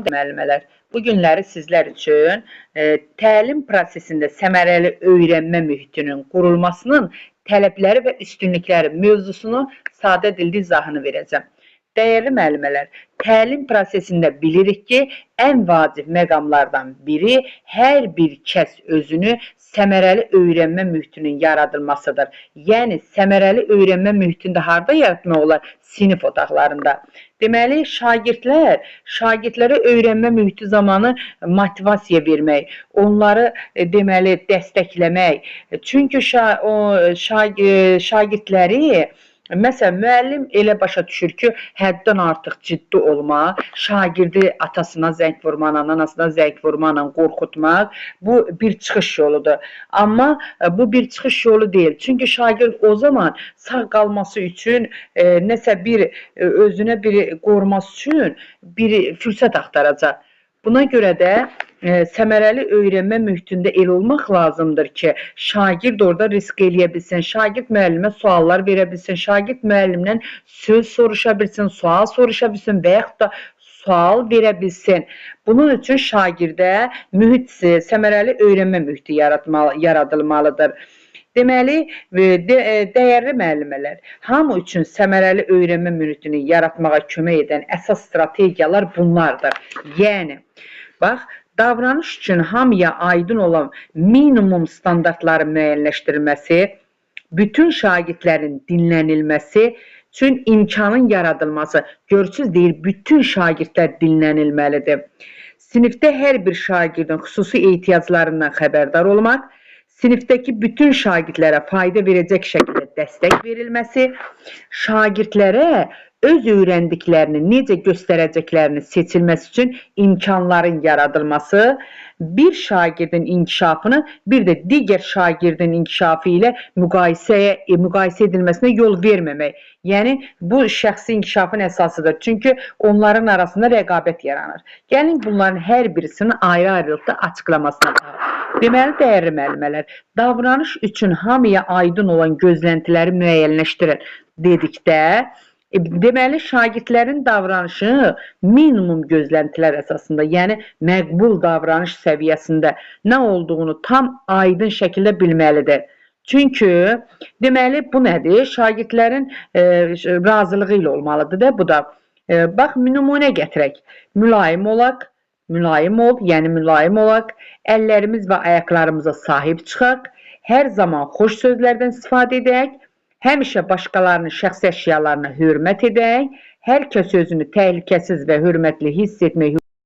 Müəllimələr, bu günləri sizlər üçün təlim prosesində səmərəli öyrənmə mühitinin qurulmasının tələbləri və üstünlükləri mövzusunu sadə dildə izahını verəcəm. Dəyərli müəllimələr, təlim prosesində bilirik ki, ən vacib məqamlardan biri hər bir kəs özünü səmərəli öyrənmə mühitinin yaradılmasıdır. Yəni, səmərəli öyrənmə mühitində harada yaratmaq olar? Sinif otaqlarında. Deməli, şagirdlərə öyrənmə mühiti zamanı motivasiya vermək, onları deməli dəstəkləmək. Çünki şagirdləri məsələn, müəllim elə başa düşür ki, həddən artıq ciddi olmaq, şagirdi atasına zəng vurmaqla, anasına zəng vurmaqla qorxutmaq, bu bir çıxış yoludur. Amma bu bir çıxış yolu deyil. Çünki şagird o zaman sağ qalması üçün, nəsə bir özünə bir qoruması üçün bir fürsət axtaracaq. Buna görə də səmərəli öyrənmə mühitində el olmaq lazımdır ki, şagird orada risk eləyə bilsin, şagird müəllimə suallar verə bilsin, şagird müəllimdən söz soruşa bilsin, sual soruşa bilsin və yaxud da sual verə bilsin. Bunun üçün şagirdə səmərəli öyrənmə mühiti yaradılmalıdır. Deməli, dəyərli müəllimələr, hamı üçün səmərəli öyrənmə mühitini yaratmağa kömək edən əsas strategiyalar bunlardır. Yəni, bax, davranış üçün hamıya aydın olan minimum standartları müəyyənləşdirilməsi, bütün şagirdlərin dinlənilməsi üçün imkanın yaradılması. Görürsünüz, deyir, bütün şagirdlər dinlənilməlidir. Sinifdə hər bir şagirdin xüsusi ehtiyaclarından xəbərdar olmaq, sinifdəki bütün şagirdlərə fayda verəcək şəkildə dəstək verilməsi, şagirdlərə öz öyrəndiklərini necə göstərəcəklərini seçilməsi üçün imkanların yaradılması, bir şagirdin inkişafını bir də digər şagirdin inkişafı ilə müqayisə edilməsinə yol verməmək. Yəni, bu şəxsi inkişafın əsasıdır. Çünki onların arasında rəqabət yaranır. Gəlin, bunların hər birisinin ayrı-ayrılıqda açıqlamasına baxaq. Deməli, dəyərli müəllimələr, davranış üçün hamıya aydın olan gözləntiləri müəyyənləşdirin dedikdə, deməli, şagirdlərin davranışı minimum gözləntilər əsasında, yəni məqbul davranış səviyyəsində nə olduğunu tam aydın şəkildə bilməlidir. Çünki, deməli, bu nədir? Şagirdlərin razılığı ilə olmalıdır da, bu da. Bax, nümunə gətirək. Mülayim olaq, mülayim ol, yəni mülayim olaq, əllərimiz və ayaqlarımıza sahib çıxaq, hər zaman xoş sözlərdən istifadə edək, həmişə başqalarının şəxsi əşyalarına hörmət edək, hər kəs özünü təhlükəsiz və hörmətli hiss etmək